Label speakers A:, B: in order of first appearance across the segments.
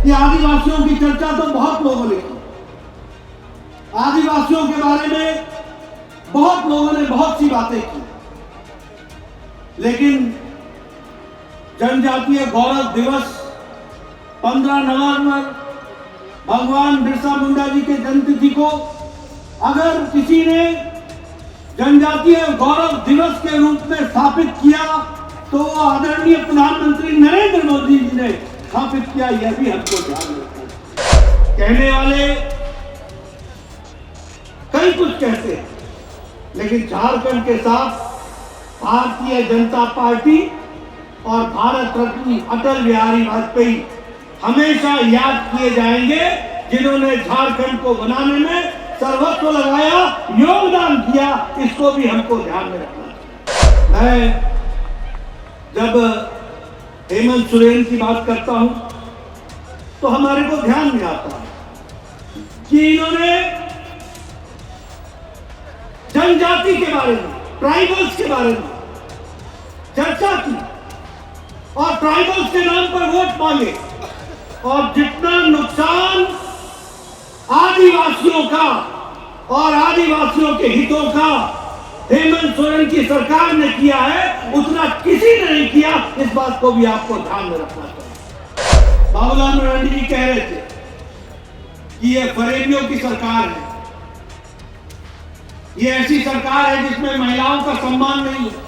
A: कि आदिवासियों की चर्चा तो बहुत लोगों ने की, आदिवासियों के बारे में बहुत लोगों ने बहुत सी बातें की, लेकिन जनजातीय गौरव दिवस 15 नवंबर भगवान बिरसा मुंडा जी के जन्मतिथि को अगर किसी ने जनजातीय गौरव दिवस के रूप में स्थापित किया तो वो आदरणीय प्रधानमंत्री नरेंद्र मोदी जी ने स्थापित किया, यह भी हमको ध्यान रखना है। कहने वाले कई कुछ कहते हैं, लेकिन झारखंड के साथ भारतीय जनता पार्टी और भारत रत्न अटल बिहारी वाजपेयी हमेशा याद किए जाएंगे, जिन्होंने झारखंड को बनाने में सर्वस्व लगाया, योगदान किया। इसको भी हमको ध्यान में रखना है। मैं जब हेमंत सोरेन की बात करता हूं तो हमारे को ध्यान में आता है कि इन्होंने जनजाति के बारे में, ट्राइबल्स के बारे में चर्चा की और ट्राइबल्स के नाम पर वोट मांगे, और जितना नुकसान आदिवासियों का और आदिवासियों के हितों का हेमंत सोरेन की सरकार ने किया है, उतना किसी ने नहीं किया। इस बात को भी आपको ध्यान में रखना चाहिए। बाबूलाल मरांडी जी कह रहे थे कि ये फरेबियों की सरकार है, ये ऐसी सरकार है जिसमें महिलाओं का सम्मान नहीं है,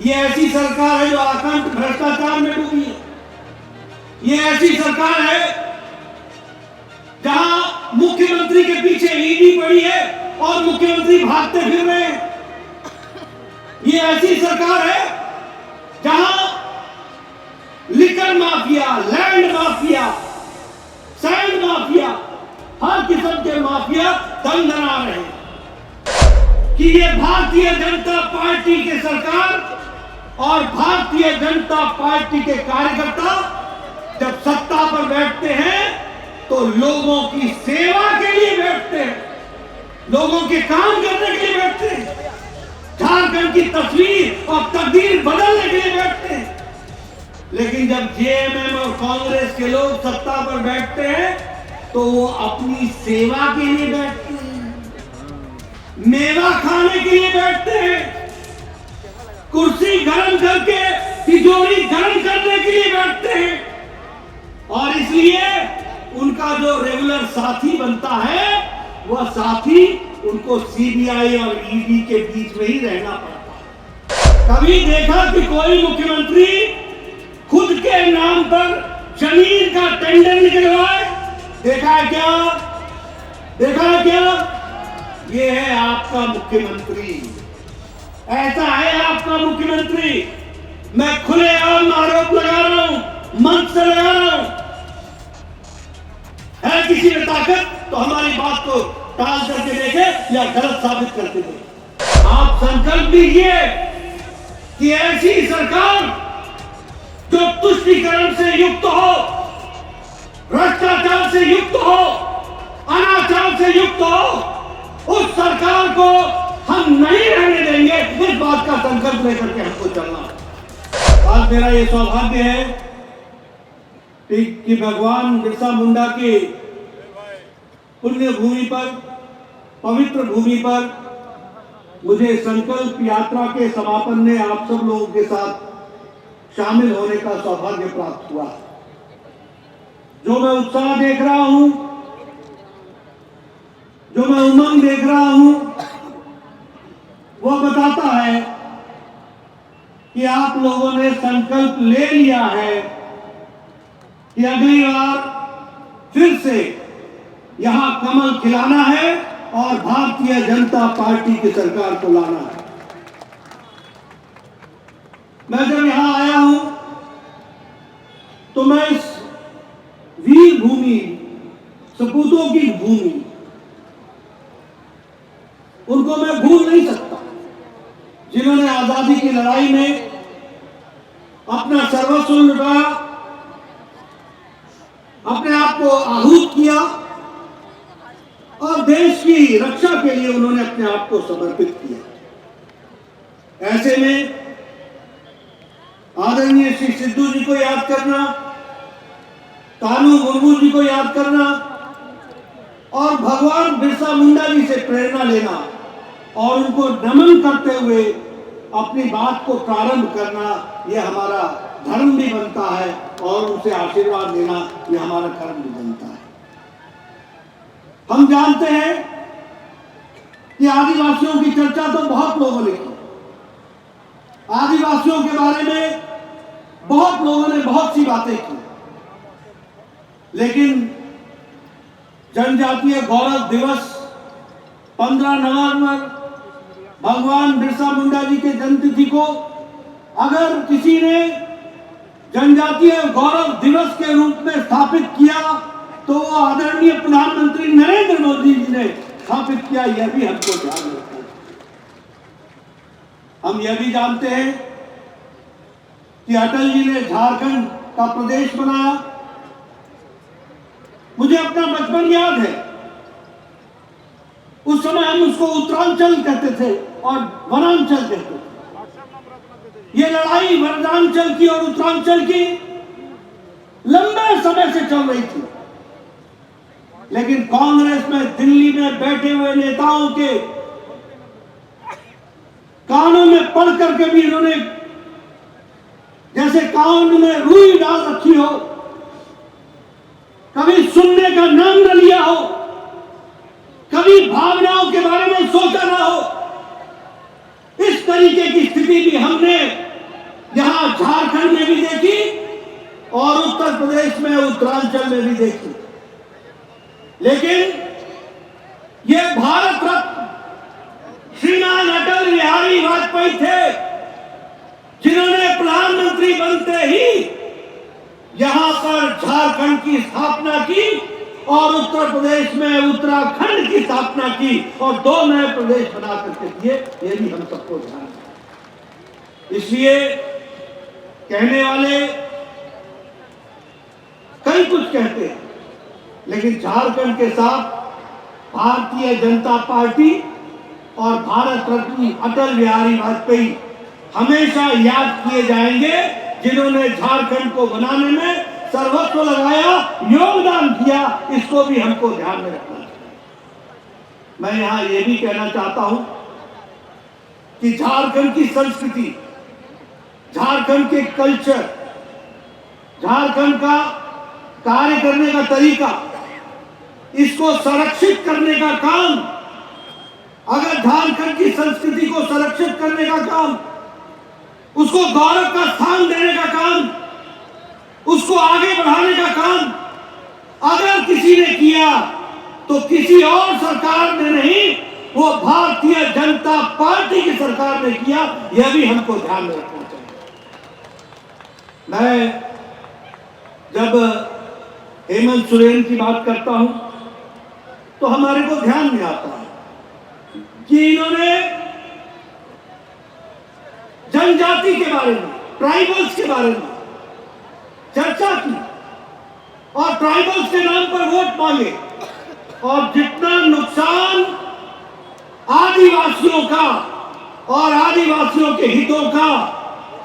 A: ये ऐसी सरकार है जो आतंक भ्रष्टाचार में डूबी है, ये ऐसी सरकार है जहां मुख्यमंत्री के पीछे ईडी पड़ी है और मुख्यमंत्री भागते फिर रहे हैं, ये ऐसी सरकार है जहां liquor mafia, land mafia, sand mafia, हर किस्म के माफिया दंडना रहे हैं कि ये भारतीय जनता पार्टी की सरकार और भारतीय जनता पार्टी के कार्यकर्ता जब सत्ता पर बैठते हैं तो लोगों की सेवा के लिए बैठते हैं, लोगों के काम करने के लिए बैठते हैं, झारखंड की तस्वीर और तकदीर बदलने के लिए बैठते हैं। लेकिन जब जेएमएम और कांग्रेस के लोग सत्ता पर बैठते हैं तो वो अपनी सेवा के लिए बैठते हैं, मेवा खाने के लिए बैठते हैं, कुर्सी गर्म करके तिजोरी गर्म करने के लिए बैठते हैं, और इसलिए उनका जो रेगुलर साथी बनता है वह साथी उनको सीबीआई और ईडी के बीच में ही रहना पड़ता है। कभी देखा कि कोई मुख्यमंत्री खुद के नाम पर जमीन का टेंडर निकलवाए? देखा है क्या? देखा है क्या? ये है आपका मुख्यमंत्री, ऐसा है आपका मुख्यमंत्री। मैं खुलेआम आरोप लगा रहा हूं, मंच से लगा रहा हूं। है किसी में ताकत तो हमारी बात को टाल करके देखे या गलत साबित करके देखे। आप संकल्प लीजिए कि ऐसी सरकार जो तुष्टीकरण से युक्त हो, भ्रष्टाचार से युक्त हो, अनाचार से युक्त हो, उस सरकार को हम नहीं रहने देंगे। इस बात का संकल्प लेकर के हमको चलना। आज मेरा ये सौभाग्य है कि भगवान बिरसा मुंडा की पुण्य भूमि पर, पवित्र भूमि पर मुझे संकल्प यात्रा के समापन में आप सब लोगों के साथ शामिल होने का सौभाग्य प्राप्त हुआ। जो मैं उत्साह देख रहा हूं, जो मैं उमंग देख रहा हूं, वह बताता है कि आप लोगों ने संकल्प ले लिया है कि अगली बार फिर से यहां कमल खिलाना है और भारतीय जनता पार्टी की सरकार को लाना है। मैं जब यहां आया हूं तो मैं इस वीर भूमि, सपूतों की भूमि, उनको मैं भूल नहीं सकता, जिन्होंने आजादी की लड़ाई में अपना सर्वस्व लुटाया, अपने आप को आहूत किया और देश की रक्षा के लिए उन्होंने अपने आप को समर्पित किया। ऐसे में आदरणीय श्री सिद्धू जी को याद करना, कानू मुर्मू जी को याद करना और भगवान बिरसा मुंडा जी से प्रेरणा लेना और उनको नमन करते हुए अपनी बात को प्रारंभ करना, यह हमारा धर्म भी बनता है और उनसे आशीर्वाद लेना यह हमारा कर्म भी बनता है। हम जानते हैं कि आदिवासियों की चर्चा तो बहुत लोगों ने की, आदिवासियों के बारे में बहुत लोगों ने बहुत सी बातें की, लेकिन जनजातीय गौरव दिवस 15 नवंबर भगवान बिरसा मुंडा जी के जन्मतिथि को अगर किसी ने जनजातीय गौरव दिवस के रूप में स्थापित किया तो वो आदरणीय प्रधानमंत्री नरेंद्र मोदी जी ने स्थापित किया, यह भी हमको ध्यान रखना है। हम यह भी जानते हैं कि अटल जी ने झारखंड का प्रदेश बनाया। मुझे अपना बचपन याद है, उस समय हम उसको उत्तरांचल कहते थे और वनांचल कहते थे। ये लड़ाई वनांचल की और उत्तरांचल की लंबे समय से चल रही थी, लेकिन कांग्रेस में दिल्ली में बैठे हुए नेताओं के कानों में पढ़ करके भी इन्होंने जैसे कान में रुई डाल रखी हो, कभी सुनने का नाम न लिया हो, कभी भावनाओं के बारे में सोचा ना हो, इस तरीके की स्थिति भी हमने यहां झारखंड में भी देखी और उत्तर प्रदेश में उत्तरांचल में भी देखी। लेकिन यह भारत रत्न श्रीमान अटल बिहारी वाजपेयी थे जिन्होंने प्रधानमंत्री बनते ही यहां पर झारखंड की स्थापना की और उत्तर प्रदेश में उत्तराखंड की स्थापना की और 2 नए प्रदेश बना करके दिए। ये भी हम सबको ध्यान है। इसलिए कहने वाले कई कुछ कहते हैं, लेकिन झारखंड के साथ भारतीय जनता पार्टी और भारत रत्न अटल बिहारी वाजपेयी हमेशा याद किए जाएंगे, जिन्होंने झारखंड को बनाने में सर्वस्व लगाया, योगदान दिया। इसको भी हमको ध्यान में रखना चाहिए। मैं यहां यह भी कहना चाहता हूं कि झारखंड की संस्कृति, झारखंड के कल्चर, झारखंड का कार्य करने का तरीका, इसको संरक्षित करने का काम, अगर झारखंड की संस्कृति को संरक्षित करने का काम, उसको गौरव का स्थान देने का काम, उसको आगे बढ़ाने का काम अगर किसी ने किया तो किसी और सरकार ने नहीं, वो भारतीय जनता पार्टी की सरकार ने किया। यह भी हमको ध्यान में रखना चाहिए। मैं जब हेमंत सोरेन की बात करता हूं तो हमारे को ध्यान में आता है कि इन्होंने जनजाति के बारे में, ट्राइबल्स के बारे में चर्चा की और ट्राइबल्स के नाम पर वोट मांगे और जितना नुकसान आदिवासियों का और आदिवासियों के हितों का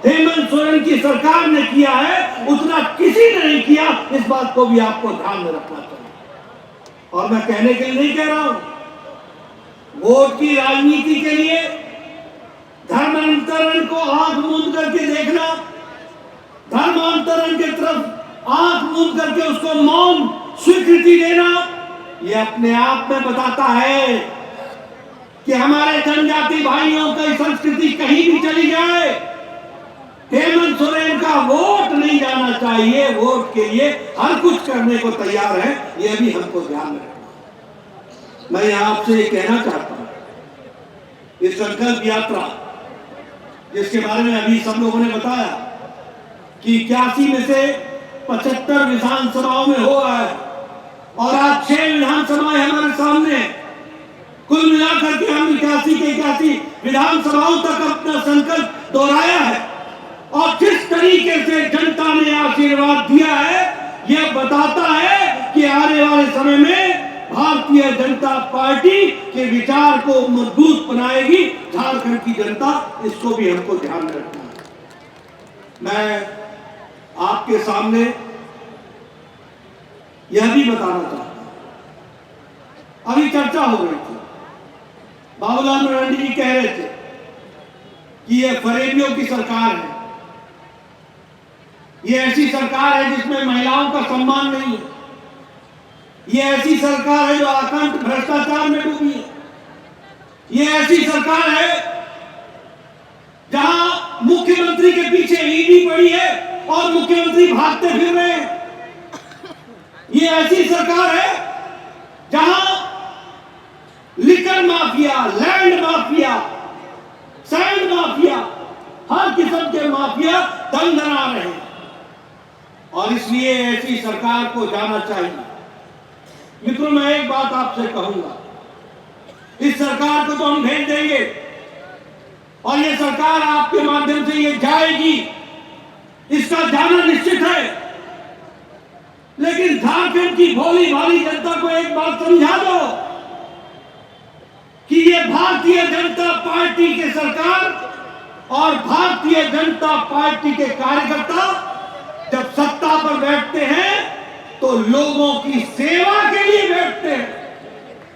A: हेमंत सोरेन की सरकार ने किया है, उतना किसी ने नहीं किया। इस बात को भी आपको ध्यान में रखना चाहिए। और मैं कहने के लिए नहीं कह रहा हूं, वोट की राजनीति के लिए धर्मांतरण को आंख मूंद करके देखना, धर्मांतरण की तरफ आंख मूंद करके उसको मौन स्वीकृति देना, यह अपने आप में बताता है कि हमारे जनजाति भाइयों की संस्कृति कहीं भी चली जाए, हेमंत सोरेन का वोट नहीं जाना चाहिए। वोट के लिए हर कुछ करने को तैयार है, यह भी हमको ध्यान में रखना। मैं आपसे कहना चाहता हूं, इस संकल्प यात्रा जिसके बारे में अभी सब लोगों ने बताया कि 81 में से 75 विधानसभाओं में हुआ है और आज 6 विधानसभाएं हमारे सामने, कुल मिलाकर के हम 81 के 81 विधानसभाओं तक अपना संकल्प दोहराया है और जिस तरीके से जनता ने आशीर्वाद दिया है, यह बताता है कि आने वाले समय में भारतीय जनता पार्टी के विचार को मजबूत बनाएगी झारखंड की जनता। इसको भी हमको ध्यान में रखना है। मैं आपके सामने यह भी बताना चाहता हूं। अभी चर्चा हो रही थी, बाबूलाल मरांडी जी कह रहे थे कि यह फरेबियों की सरकार है, ये ऐसी सरकार है जिसमें महिलाओं का सम्मान नहीं है, ये ऐसी सरकार है जो आतंक भ्रष्टाचार में डूबी है, ये ऐसी सरकार है जहां मुख्यमंत्री के पीछे ईडी पड़ी है और मुख्यमंत्री भागते फिर रहे हैं, ये ऐसी सरकार है जहां liquor mafia, land mafia, sand mafia, हर किस्म के माफिया दंगना रहे हैं और इसलिए ऐसी सरकार को जाना चाहिए। मित्रों, मैं एक बात आपसे कहूंगा, इस सरकार को तो हम भेज देंगे और ये सरकार आपके माध्यम से ये जाएगी, इसका जाना निश्चित है, लेकिन झारखंड की भोली भाली जनता को एक बात समझा दो कि ये भारतीय जनता पार्टी की सरकार और भारतीय जनता पार्टी के कार्यकर्ता जब सत्ता पर बैठते हैं तो लोगों की सेवा के लिए बैठते हैं,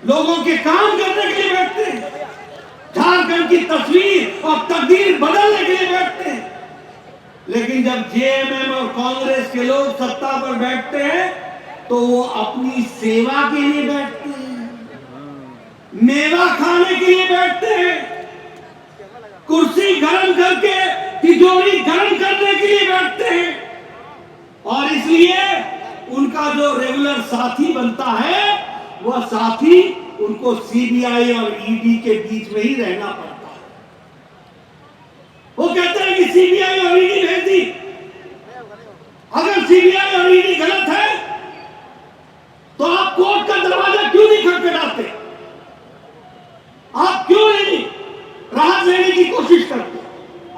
A: लोगों के काम करने के लिए बैठते हैं, झारखंड की तस्वीर और तकदीर बदलने के लिए बैठते हैं। लेकिन जब जेएमएम और कांग्रेस के लोग सत्ता पर बैठते हैं तो वो अपनी सेवा के लिए बैठते हैं, मेवा खाने के लिए बैठते हैं, कुर्सी गरम करके तिजोरी गरम करने के लिए बैठते हैं और इसलिए उनका जो रेगुलर साथी बनता है वह साथी उनको सीबीआई और ईडी के बीच में ही रहना पड़ता है। वो कहते हैं कि सीबीआई और ईडी भेज दी, अगर सीबीआई और ईडी गलत है तो आप कोर्ट का दरवाजा क्यों नहीं खटखटाते, आप क्यों नहीं राहत लेने की कोशिश करते?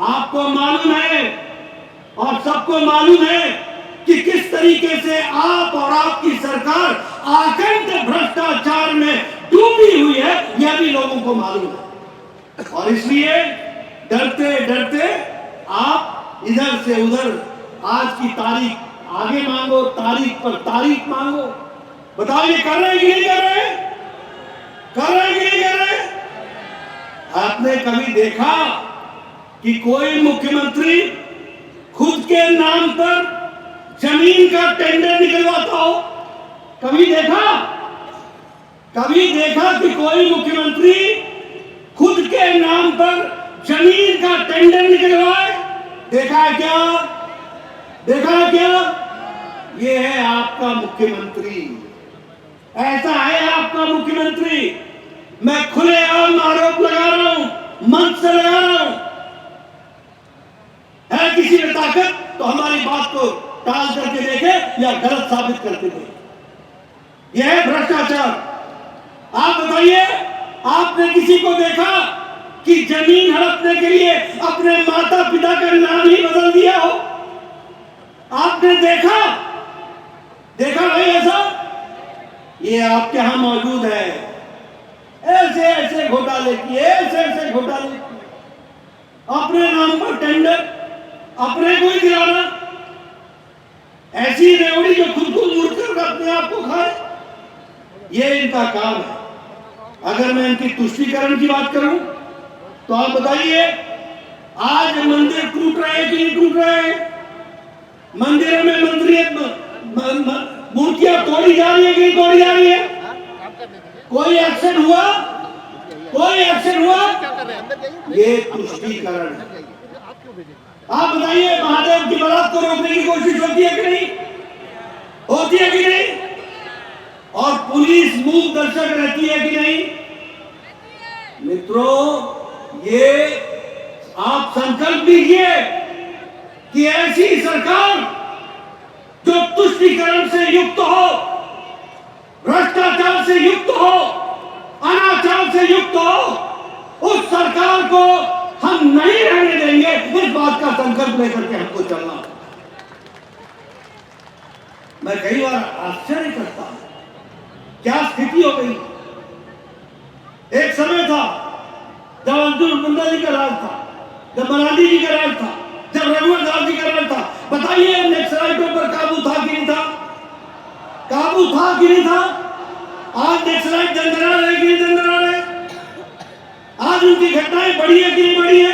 A: आपको मालूम है और सबको मालूम है कि किस तरीके से आप और आपकी सरकार आतंक भ्रष्टाचार में डूबी हुई है, यह भी लोगों को मालूम है और इसलिए डरते डरते आप इधर से उधर आज की तारीख आगे मांगो, तारीख पर तारीख मांगो। बताओ ये कर रहे हैं कि नहीं कर रहे? कर रहे हैं कि नहीं कर रहे? आपने कभी देखा कि कोई मुख्यमंत्री खुद के नाम पर जमीन का टेंडर निकलवाता हो? कभी देखा? कभी देखा कि कोई मुख्यमंत्री खुद के नाम पर जमीन का टेंडर निकलवाए? देखा है क्या? देखा है क्या? ये है आपका मुख्यमंत्री, ऐसा है आपका मुख्यमंत्री। मैं खुलेआम आरोप लगा रहा हूं, मंच से लगा रहा हूं। है किसी में ताकत तो हमारी बात को टाल करके देखे या गलत साबित करके देखे। यह है भ्रष्टाचार। आप बताइए, आपने किसी को देखा कि जमीन हड़पने के लिए अपने माता पिता का नाम ही बदल दिया हो? आपने देखा? देखा भाई ऐसा? ये आपके यहां मौजूद है। ऐसे ऐसे घोटाले किए, ऐसे ऐसे घोटाले किए, अपने नाम पर टेंडर, अपने को ही दिलाना, ऐसी रेवड़ी जो खुद को मूर्ख कर अपने आप को खाए, ये इनका काम है। अगर मैं इनकी तुष्टीकरण की बात करूं तो आप बताइए, आज मंदिर टूट रहे हैं कि नहीं टूट रहे हैं? मंदिरों में मूर्तियां तोड़ी जा रही है कि नहीं तोड़ी जा रही है? कोई एक्शन हुआ? कोई एक्शन हुआ? ये तुष्टीकरण है। आप बताइए, महादेव की बारात को रोकने की कोशिश होती है कि नहीं? होती है कि नहीं? और पुलिस मूक दर्शक रहती है कि नहीं? मित्रों, ये आप संकल्प लीजिए कि ऐसी सरकार जो तुष्टीकरण से युक्त हो, भ्रष्टाचार से युक्त हो, अनाचार से युक्त हो, उस सरकार को हम नहीं रहने देंगे। इस बात का संकल्प लेकर के हमको चलना। मैं कई बार आश्चर्य करता हूं, क्या स्थिति हो गई। एक समय था जब अर्जुन मुंडा जी का राज था, जब मरांडी जी का राज था, जब रघुवर दास जी का राज था। बताइए, नक्सलाइटों पर काबू था कि नहीं था? काबू था कि नहीं था? आज नक्सलाइट दरदरा रहे कि नहीं दरदरा रहे? आज उनकी घटनाएं बढ़ी है कि नहीं बढ़ी है?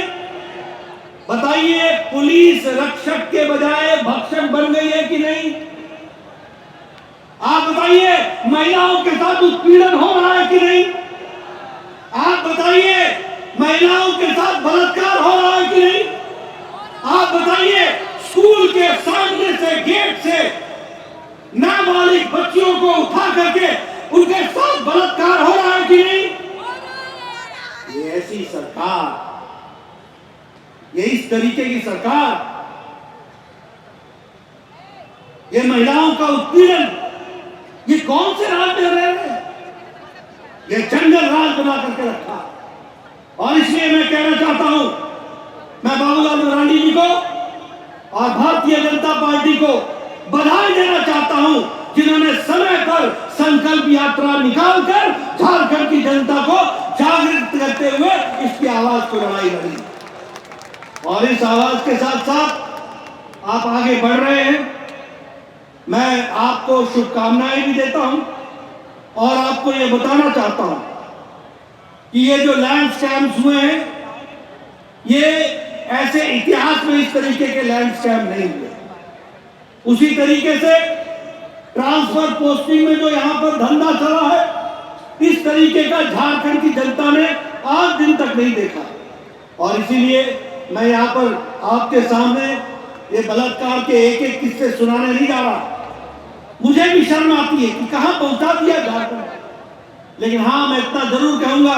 A: बताइए, पुलिस रक्षक के बजाय भक्षक बन गई है कि नहीं? आप बताइए, महिलाओं के साथ उत्पीड़न हो रहा है कि नहीं? आप बताइए, महिलाओं के साथ बलात्कार हो रहा है कि नहीं? आप बताइए, स्कूल के सामने से गेट से नाबालिग बच्चियों को उठा करके उनके साथ बलात्कार हो रहा है कि नहीं? ये ऐसी सरकार, ये इस तरीके की सरकार, ये महिलाओं का उत्पीड़न, ये कौन से राज में रह रहे हैं? ये जंगल राज बना करके रखा। और इसलिए मैं कहना चाहता हूं, मैं बाबूलाल मरांडी जी को और भारतीय जनता पार्टी को बधाई देना चाहता हूं, जिन्होंने समय पर संकल्प यात्रा निकालकर झारखंड की जनता को जागृत करते हुए इसकी आवाज को लड़ाई लड़ी। और इस आवाज के साथ साथ आप आगे बढ़ रहे हैं। मैं आपको शुभकामनाएं भी देता हूं और आपको यह बताना चाहता हूं कि ये जो लैंड स्कैम्स हुए हैं, ये ऐसे इतिहास में इस तरीके के लैंड स्कैम नहीं हुए। उसी तरीके से ट्रांसफर पोस्टिंग में जो यहां पर धंधा चला है, इस तरीके का झारखंड की जनता ने आज दिन तक नहीं देखा। और इसीलिए मैं यहां पर आपके सामने ये बलात्कार के एक एक किस्से सुनाने नहीं जा रहा। मुझे भी शर्म आती है कि कहां पहुंचा दिया झारखंड। लेकिन हां, मैं इतना जरूर कहूंगा,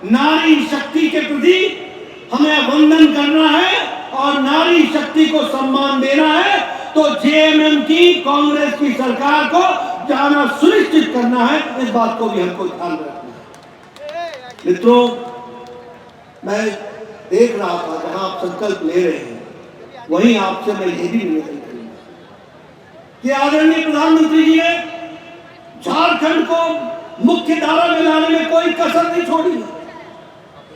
A: नारी शक्ति के प्रति हमें वंदन करना है और नारी शक्ति को सम्मान देना है, तो जेएमएम की, कांग्रेस की सरकार को जाना सुनिश्चित करना है। इस बात को भी हमको ध्यान रखना है। मित्रों, मैं देख रहा था जहां आप संकल्प ले रहे हैं, वहीं आपसे मैं ये भी निवेदन करूंगा कि आदरणीय प्रधानमंत्री जी ने झारखंड को मुख्य धारा में लाने में कोई कसर नहीं छोड़ी,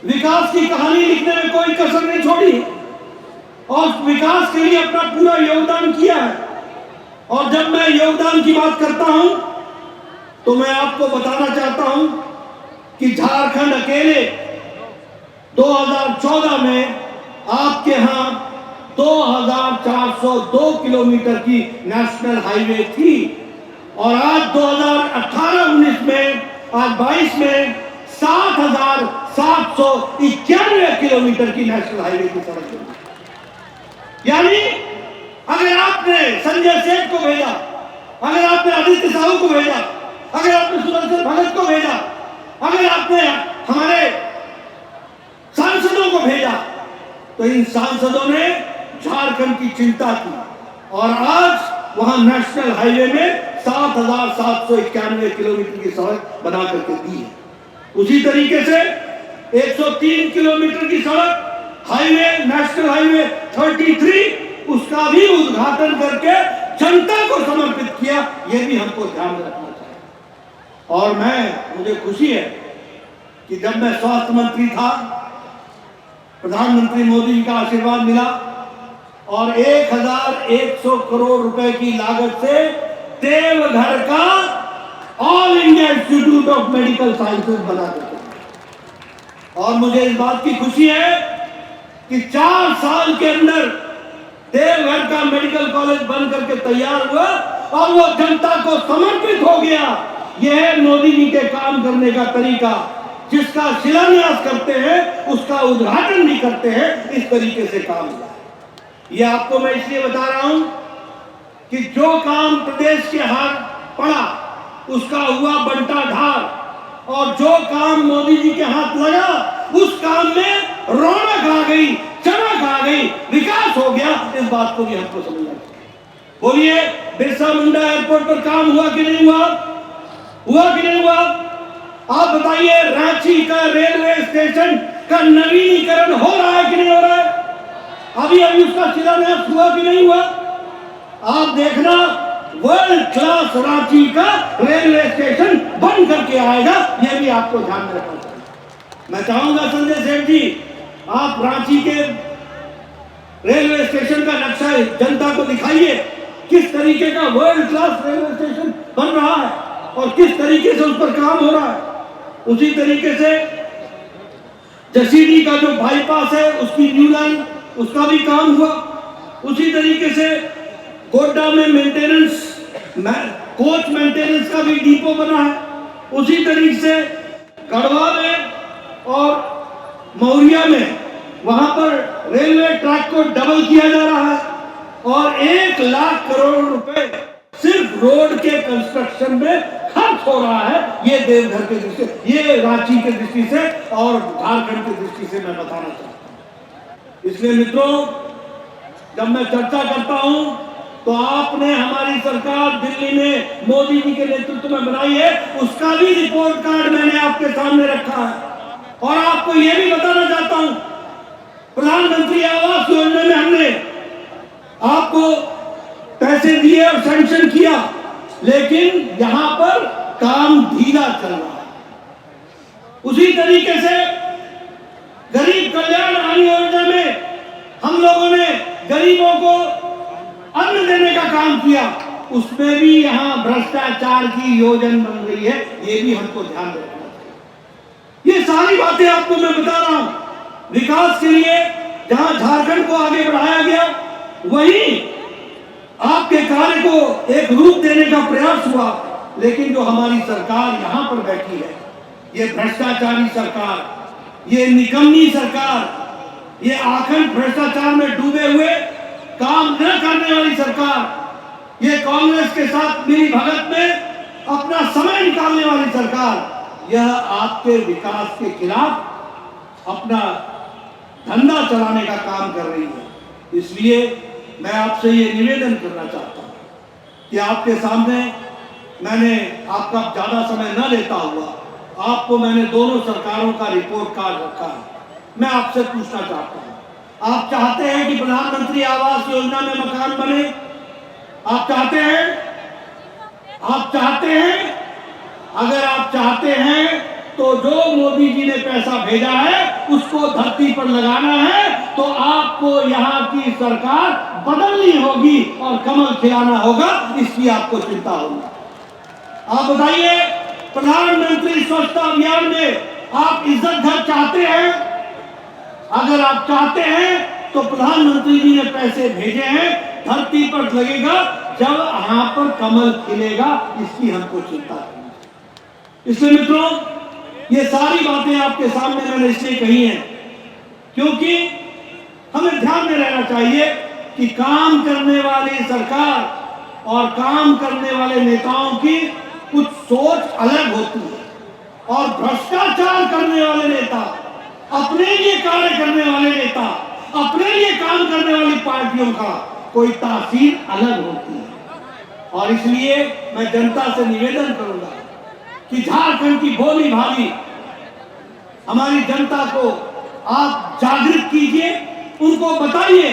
A: विकास की कहानी लिखने में कोई कसर नहीं छोड़ी और विकास के लिए अपना पूरा योगदान किया है। और जब मैं योगदान की बात करता हूं तो मैं आपको बताना चाहता हूं कि झारखंड अकेले 2014 में आपके यहां 2402 किलोमीटर की नेशनल हाईवे थी और आज 2018-19 में, आज 22 में 7,791 किलोमीटर की नेशनल हाईवे की सड़क बनी। यानी अगर आपने संजय सेठ को भेजा, अगर आपने आदित्य साहू को भेजा, अगर आपने सुदर्शन भगत को भेजा, अगर आपने हमारे सांसदों को भेजा, तो इन सांसदों ने झारखंड की चिंता की और आज वहां नेशनल हाईवे में 7,791 किलोमीटर की सड़क बना करके दी है। उसी तरीके से 103 किलोमीटर की सड़क हाईवे, नेशनल हाईवे 33, उसका भी उद्घाटन करके जनता को समर्पित किया। यह भी हमको ध्यान रखना चाहिए। और मुझे खुशी है कि जब मैं स्वास्थ्य मंत्री था, प्रधानमंत्री मोदी जी का आशीर्वाद मिला और 1,100 करोड़ रुपए की लागत से देवघर का all India institute of medical sciences बना देते। और मुझे इस बात की खुशी है कि 4 साल के अंदर देवघर का मेडिकल कॉलेज बन करके तैयार हुआ और वो जनता को समर्पित हो गया। यह है मोदी जी के काम करने का तरीका। जिसका शिलान्यास करते हैं उसका उद्घाटन भी करते हैं। इस तरीके से काम हुआ। यह आपको मैं इसलिए बता रहा हूं कि जो काम प्रदेश के हाथ पड़ा उसका हुआ बंटा ढाल, और जो काम मोदी जी के हाथ लगा उस काम में रौनक आ गई, चमक आ गई, विकास हो गया। इस बात को भी हमको समझना चाहिए। बोलिए, बिरसा मुंडा एयरपोर्ट पर काम हुआ कि नहीं हुआ? हुआ कि नहीं हुआ? आप बताइए, रांची का रेलवे स्टेशन का नवीनीकरण हो रहा है कि नहीं हो रहा है? अभी उसका शिलान्यास हुआ कि नहीं हुआ? आप देखना, वर्ल्ड क्लास रांची का रेलवे स्टेशन बन करके आएगा। यह भी आपको ध्यान में रखना चाहिए। मैं चाहूंगा संजय सेठ जी, आप रांची के रेलवे स्टेशन का नक्शा जनता को दिखाइए, किस तरीके का वर्ल्ड क्लास रेलवे स्टेशन और किस तरीके से उस पर काम हो रहा है। उसी तरीके से जसीडी का जो बाईपास है उसकी न्यू लाइन, उसका भी काम हुआ। उसी तरीके से गोड्डा में मेंटेनेंस, कोच मेंटेनेंस का भी डिपो बना है। उसी तरीके से गढ़वा में और मौरिया में वहां पर रेलवे ट्रैक को डबल किया जा रहा है और 1 लाख करोड़ रुपए सिर्फ रोड के कंस्ट्रक्शन में खर्च हो रहा है। ये देवघर के दृष्टि से, ये रांची के दृष्टि से और झारखंड की दृष्टि से मैं बताना चाहता हूं। इसलिए मित्रों, जब मैं चर्चा करता हूं तो आपने हमारी सरकार दिल्ली में मोदी जी के नेतृत्व में बनाई है, उसका भी रिपोर्ट कार्ड मैंने आपके सामने रखा है। और आपको यह भी बताना चाहता हूं, प्रधानमंत्री आवास योजना में हमने आपको पैसे दिए और सैंक्शन किया, लेकिन यहां पर काम धीरा चल रहा है। उसी तरीके से गरीब कल्याण अन्न योजना में हम लोगों ने गरीबों को अन्न देने का काम किया, उसमें भी यहां भ्रष्टाचार की योजना बन रही है। ये भी हमको ध्यान रखना चाहिए। ये सारी बातें आपको मैं बता रहा हूं विकास के लिए। जहां झारखंड को आगे बढ़ाया गया, वहीं आपके कार्य को एक रूप देने का प्रयास हुआ। लेकिन जो हमारी सरकार यहां पर बैठी है, ये भ्रष्टाचारी सरकार, ये निकम्मी सरकार, ये आखंड भ्रष्टाचार में डूबे हुए काम न करने वाली सरकार, ये कांग्रेस के साथ मिली भगत में अपना समय निकालने वाली सरकार, यह आपके विकास के खिलाफ अपना धंधा चलाने का काम कर रही है। इसलिए मैं आपसे ये निवेदन करना चाहता हूं कि आपके सामने मैंने आपका ज्यादा समय न लेता हुआ आपको मैंने दोनों सरकारों का रिपोर्ट कार्ड रखा है। मैं आपसे पूछना चाहता हूं, आप चाहते हैं कि प्रधानमंत्री आवास योजना में मकान बने? आप चाहते हैं? आप चाहते हैं? अगर आप चाहते हैं तो जो मोदी जी ने पैसा भेजा है उसको धरती पर लगाना है, तो आपको यहाँ की सरकार बदलनी होगी और कमल खिलाना होगा। इसकी आपको चिंता होगी। आप बताइए, प्रधानमंत्री स्वच्छता अभियान में आप इज्जत घर चाहते हैं? अगर आप चाहते हैं तो प्रधानमंत्री जी ने पैसे भेजे हैं, धरती पर लगेगा जब यहां पर कमल खिलेगा। इसकी हमको चिंता है। इसलिए मित्रों, ये सारी बातें आपके सामने मैंने इसलिए कही हैं क्योंकि हमें ध्यान में रहना चाहिए कि काम करने वाली सरकार और काम करने वाले नेताओं की कुछ सोच अलग होती है और भ्रष्टाचार करने वाले नेता, अपने लिए कार्य करने वाले नेता, अपने लिए काम करने वाली पार्टियों का कोई तासीर अलग होती है। और इसलिए मैं जनता से निवेदन करूंगा कि झारखंड की भोली भाली हमारी जनता को आप जागृत कीजिए, उनको बताइए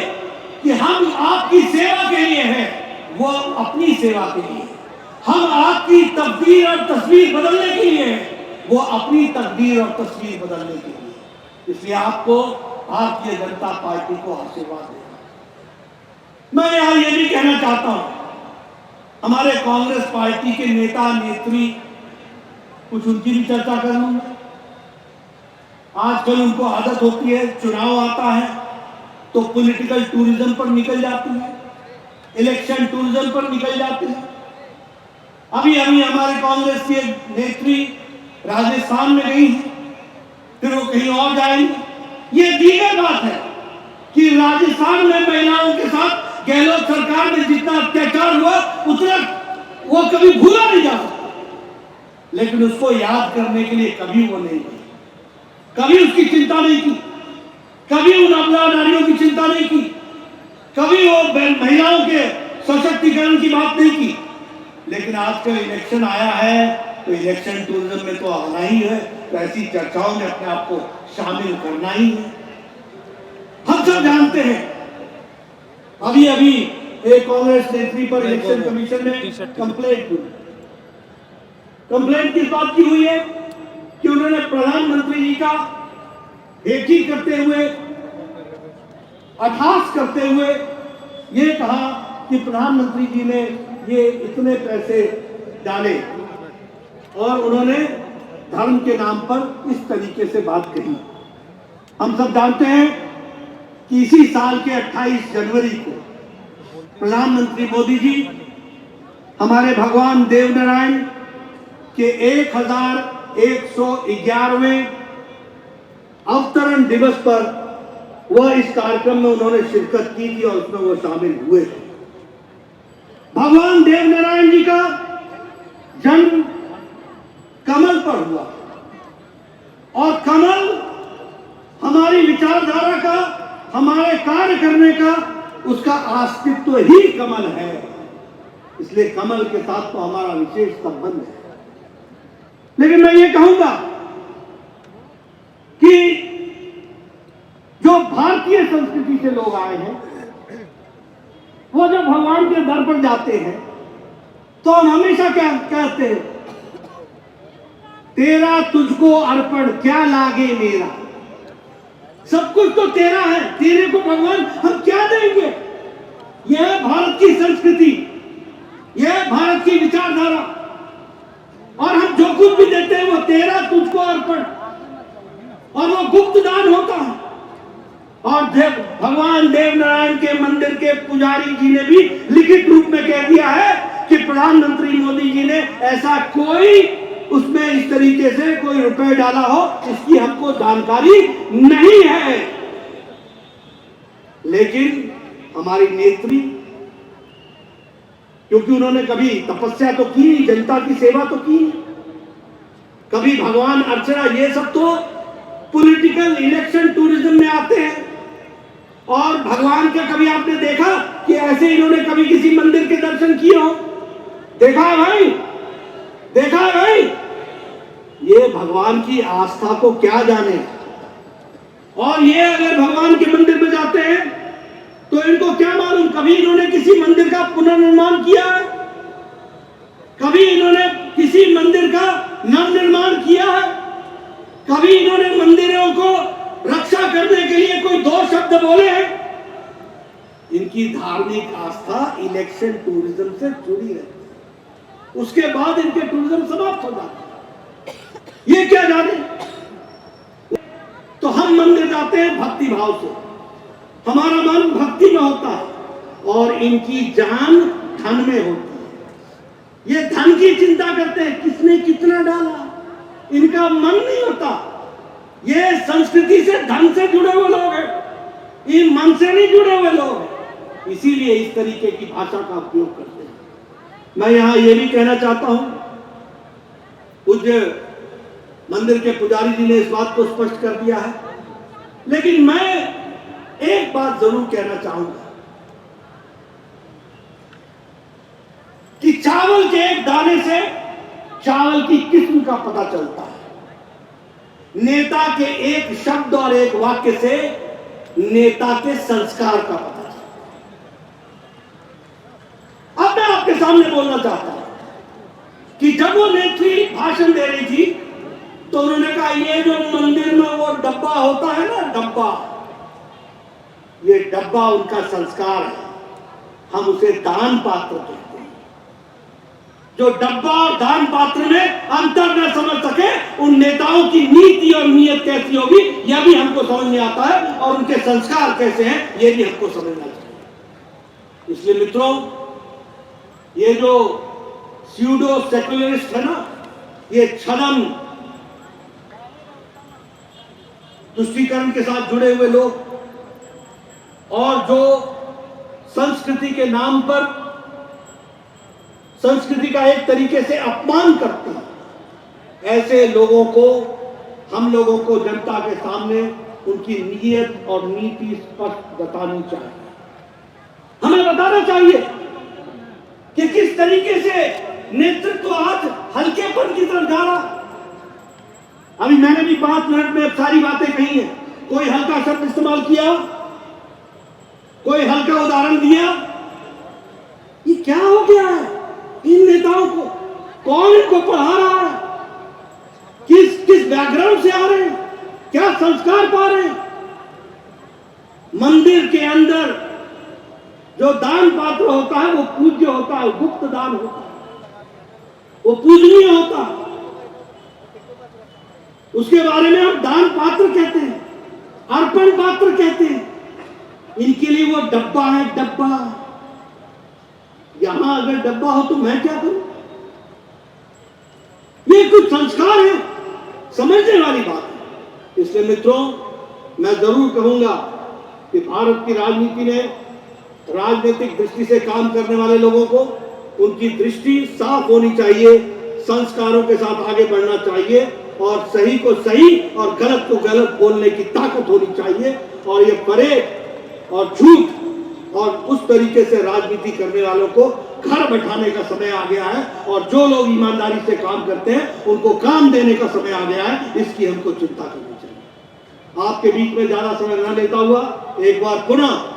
A: कि हम आपकी सेवा के लिए हैं, वो अपनी सेवा के लिए। हम आपकी तकदीर और तस्वीर बदलने के लिए हैं, वो अपनी तकदीर और तस्वीर बदलने के लिए। इसलिए आपको भारतीय जनता पार्टी को आशीर्वाद देना। मैं यहां ये भी कहना चाहता हूं, हमारे कांग्रेस पार्टी के नेता नेत्री, कुछ उनकी भी चर्चा कर लूंगा। आजकल उनको आदत होती है, चुनाव आता है तो पॉलिटिकल टूरिज्म पर निकल जाती है, इलेक्शन टूरिज्म पर निकल जाती है। अभी हमारे कांग्रेस की नेत्री राजस्थान में गई है, फिर वो कहीं और जाएंगे। ये दीगर बात है कि राजस्थान में महिलाओं के साथ गहलोत सरकार में जितना अत्याचार हुआ उतना वो कभी भूला नहीं जा सकता। लेकिन उसको याद करने के लिए कभी वो नहीं गई, कभी उसकी चिंता नहीं की, कभी उन अबला नारियों की चिंता नहीं की, कभी वो महिलाओं के सशक्तिकरण की बात नहीं की। लेकिन आजकल इलेक्शन आया है तो इलेक्शन टूरिज्म में तो आना ही है, तो ऐसी चर्चाओं में अपने आप को शामिल करना ही है। हम सब जानते हैं, अभी एक कांग्रेस नेत्री पर इलेक्शन कमीशन में कंप्लेंट हुई। कंप्लेंट किस बात की हुई है कि उन्होंने प्रधानमंत्री जी का भेटी करते हुए, अठास करते हुए ये कहा कि प्रधानमंत्री जी ने ये इतने पैसे डाले और उन्होंने धर्म के नाम पर इस तरीके से बात कही। हम सब जानते हैं कि इसी साल के 28 जनवरी को प्रधानमंत्री मोदी जी हमारे भगवान देवनारायण के 1111वें अवतरण दिवस पर वह इस कार्यक्रम में उन्होंने शिरकत की थी और उसमें वो शामिल हुए थे। भगवान देवनारायण जी का जन्म कमल पर हुआ और कमल हमारी विचारधारा का, हमारे कार्य करने का, उसका अस्तित्व ही कमल है। इसलिए कमल के साथ तो हमारा विशेष संबंध है। लेकिन मैं ये कहूंगा कि जो भारतीय संस्कृति से लोग आए हैं, वो जब भगवान के दर पर जाते हैं तो हम हमेशा क्या कहते हैं, तेरा तुझको अर्पण क्या लागे मेरा। सब कुछ तो तेरा है, तेरे को भगवान हम क्या देंगे। यह भारत की संस्कृति, यह भारत की विचारधारा, और हम जो कुछ भी देते हैं वो तेरा तुझको अर्पण, और वो गुप्त दान होता है। और भगवान देवनारायण के मंदिर के पुजारी जी ने भी लिखित रूप में कह दिया है कि प्रधानमंत्री मोदी जी ने ऐसा कोई उसमें इस तरीके से कोई रुपए डाला हो, इसकी हमको जानकारी नहीं है। लेकिन हमारी नेत्री, क्योंकि उन्होंने कभी तपस्या तो की, जनता की सेवा तो की, कभी भगवान अर्चना, ये सब तो पॉलिटिकल इलेक्शन टूरिज्म में आते हैं। और भगवान का कभी आपने देखा कि ऐसे इन्होंने कभी किसी मंदिर के दर्शन किए हो? देखा है भाई, देखा है भाई। ये भगवान की आस्था को क्या जाने। और ये अगर भगवान के मंदिर में जाते हैं तो इनको क्या मालूम, कभी इन्होंने किसी मंदिर का पुनर्निर्माण किया है? कभी इन्होंने किसी मंदिर का नवनिर्माण किया है? कभी इन्होंने मंदिरों को रक्षा करने के लिए कोई दो शब्द बोले हैं? इनकी धार्मिक आस्था इलेक्शन टूरिज्म से जुड़ी रहती है, उसके बाद इनके टूरिज्म समाप्त हो जाते हैं। ये क्या जाने। तो हम मंदिर जाते हैं भक्ति भाव से, हमारा मन भक्ति में होता है, और इनकी जान धन में होती है। ये धन की चिंता करते हैं, किसने कितना डाला, इनका मन नहीं होता। ये संस्कृति से, धन से जुड़े हुए लोग हैं, ये मन से नहीं जुड़े हुए लोग हैं, इसीलिए इस तरीके की भाषा का उपयोग करते हैं। मैं यहां यह भी कहना चाहता हूं, पूज्य मंदिर के पुजारी जी ने इस बात को स्पष्ट कर दिया है, लेकिन मैं एक बात जरूर कहना चाहूंगा कि चावल के एक दाने से चावल की किस्म का पता चलता है। नेता के एक शब्द और एक वाक्य से नेता के संस्कार का पता चलता है। अब मैं आपके सामने बोलना चाहता हूं कि जब वो नेत्री भाषण दे रही थी तो उन्होंने कहा, ये जो मंदिर में वो डब्बा होता है ना, डब्बा, ये डब्बा उनका संस्कार है, हम उसे दान पात्र कहते हैं। जो डब्बा और दान पात्र में अंतर न समझ सके, उन नेताओं की नीति और नीयत कैसी होगी यह भी हमको समझ में आता है, और उनके संस्कार कैसे हैं यह भी हमको समझना चाहिए। इसलिए मित्रों, ये जो स्यूडो सेकुलरिस्ट है ना, ये छलन तुष्टीकरण के साथ जुड़े हुए लोग, और जो संस्कृति के नाम पर संस्कृति का एक तरीके से अपमान करते हैं, ऐसे लोगों को, हम लोगों को जनता के सामने उनकी नीयत और नीति स्पष्ट बतानी चाहिए। हमें बताना चाहिए कि किस तरीके से नेतृत्व आज हल्केपन की तरफ जा रहा। अभी मैंने भी 5 मिनट में सारी बातें कही हैं, कोई हल्का शब्द इस्तेमाल किया, कोई हल्का उदाहरण दिया। ये क्या हो गया है इन नेताओं को? कौन इनको पढ़ा रहा है? किस बैकग्राउंड से आ रहे हैं? क्या संस्कार पा रहे हैं? मंदिर के अंदर जो दान पात्र होता है वो पूज्य होता है, गुप्त दान होता है, वो पूजनीय होता है। उसके बारे में हम दान पात्र कहते हैं, अर्पण पात्र कहते हैं। इनके लिए वो डब्बा है, डब्बा। यहां अगर डब्बा हो तो मैं क्या करूं? ये कुछ संस्कार है, समझने वाली बात है। इसलिए मित्रों, मैं जरूर कहूंगा कि भारत की राजनीति में राजनीतिक दृष्टि से काम करने वाले लोगों को उनकी दृष्टि साफ होनी चाहिए, संस्कारों के साथ आगे बढ़ना चाहिए और सही को सही और गलत को गलत बोलने की ताकत होनी चाहिए। और ये परेड और झूठ और उस तरीके से राजनीति करने वालों को घर बैठाने का समय आ गया है और जो लोग ईमानदारी से काम करते हैं उनको काम देने का समय आ गया है। इसकी हमको चिंता करनी चाहिए। आपके बीच में ज्यादा समय न लेता हुआ एक बार पुनः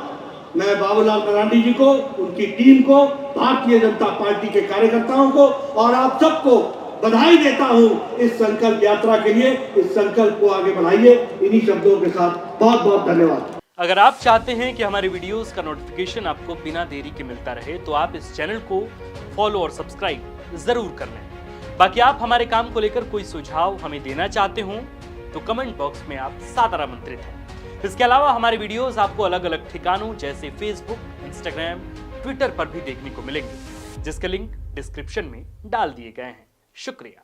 A: मैं बाबूलाल मरांडी जी को, उनकी टीम को, भारतीय जनता पार्टी के कार्यकर्ताओं को और आप सबको बधाई देता हूं इस संकल्प यात्रा के लिए। इस संकल्प को आगे बढ़ाइए। इन्हीं शब्दों के साथ बहुत बहुत धन्यवाद।
B: अगर आप चाहते हैं कि हमारे वीडियोस का नोटिफिकेशन आपको बिना देरी के मिलता रहे तो आप इस चैनल को फॉलो और सब्सक्राइब जरूर कर लें। बाकी आप हमारे काम को लेकर कोई सुझाव हमें देना चाहते हो तो कमेंट बॉक्स में आप सादर आमंत्रित हैं। इसके अलावा हमारे वीडियोस आपको अलग अलग ठिकानों जैसे फेसबुक, इंस्टाग्राम, ट्विटर पर भी देखने को मिलेंगे, जिसके लिंक डिस्क्रिप्शन में डाल दिए गए हैं। शुक्रिया।